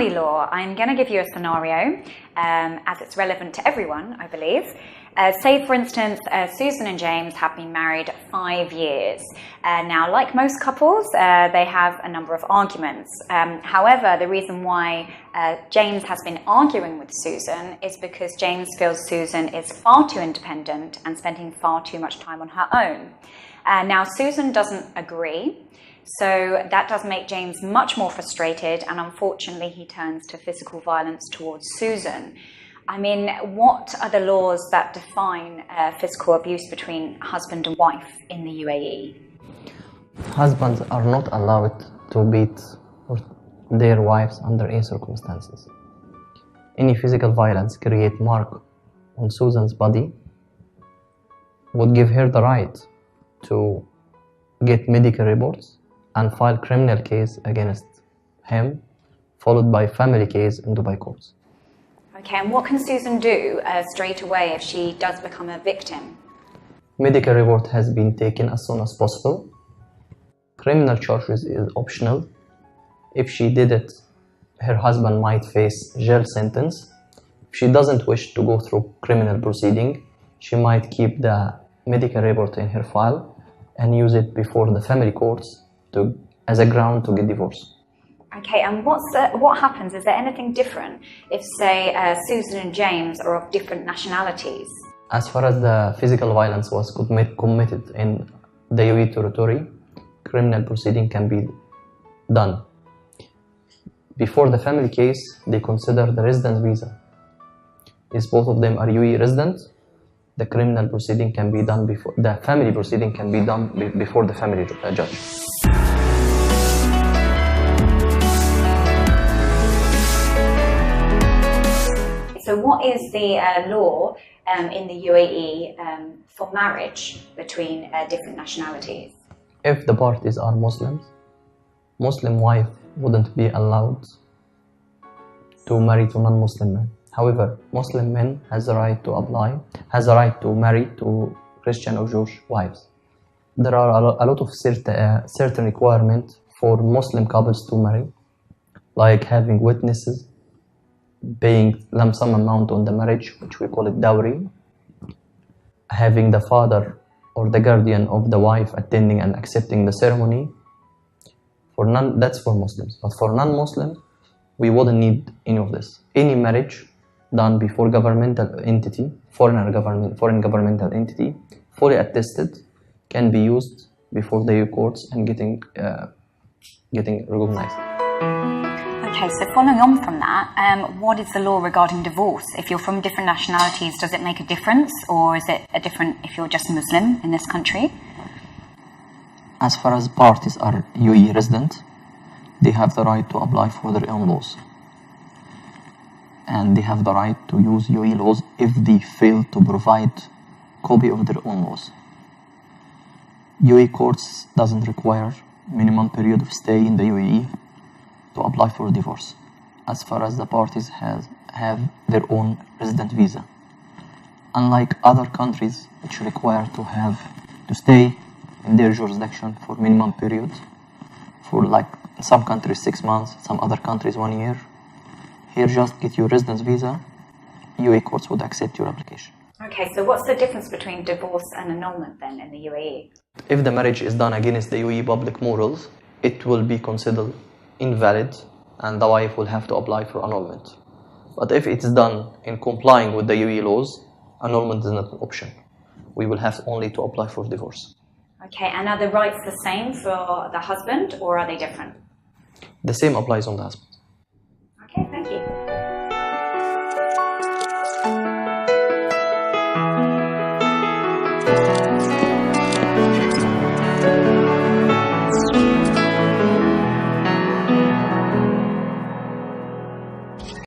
family law, I'm going to give you a scenario as it's relevant to everyone, I believe. Say, for instance, Susan and James have been married 5 years. Now, like most couples, they have a number of arguments. However, the reason why James has been arguing with Susan is because James feels Susan is far too independent and spending far too much time on her own. Now, Susan doesn't agree. So that does make James much more frustrated, and unfortunately he turns to physical violence towards Susan. I mean, what are the laws that define physical abuse between husband and wife in the UAE? Husbands are not allowed to beat their wives under any circumstances. Any physical violence create mark on Susan's body would give her the right to get medical reports and file criminal case against him, followed by family case in Dubai courts. Okay, and what can Susan do straight away if she does become a victim? Medical report has been taken as soon as possible. Criminal charges is optional. If she did it, her husband might face jail sentence. If she doesn't wish to go through criminal proceeding, she might keep the medical report in her file and use it before the family courts as a ground to get divorced. Okay, and what happens? Is there anything different if, say, Susan and James are of different nationalities? As far as the physical violence was committed in the UAE territory, criminal proceeding can be done. Before the family case, they consider the residence visa. If both of them are UAE residents, the criminal proceeding can be done before the family proceeding can be done before the family judge. So what is the law in the UAE for marriage between different nationalities? If the parties are Muslims, Muslim wife wouldn't be allowed to marry to non-Muslim men. However, Muslim men has the right to marry to Christian or Jewish wives. There are a lot of certain requirements for Muslim couples to marry, like having witnesses, paying lump sum amount on the marriage, which we call it dowry, having the father or the guardian of the wife attending and accepting the ceremony. That's for Muslims, but for non-Muslims, we wouldn't need any of this. Any marriage done before governmental entity, foreign governmental entity, fully attested, can be used before the EU courts and getting recognized. Okay, so following on from that, what is the law regarding divorce? If you're from different nationalities, does it make a difference, or is it a different if you're just Muslim in this country? As far as parties are UAE resident, they have the right to apply for their own laws. And they have the right to use UAE laws if they fail to provide copy of their own laws. UAE courts doesn't require minimum period of stay in the UAE to apply for divorce, as far as the parties have their own resident visa. Unlike other countries which require to stay in their jurisdiction for minimum period, for like some countries 6 months, some other countries 1 year. Here just get your residence visa, UAE courts would accept your application. Okay, so what's the difference between divorce and annulment then in the UAE? If the marriage is done against the UAE public morals, it will be considered invalid and the wife will have to apply for annulment. But if it's done in complying with the UAE laws, annulment is not an option. We will have only to apply for divorce. Okay, and are the rights the same for the husband or are they different? The same applies on the husband.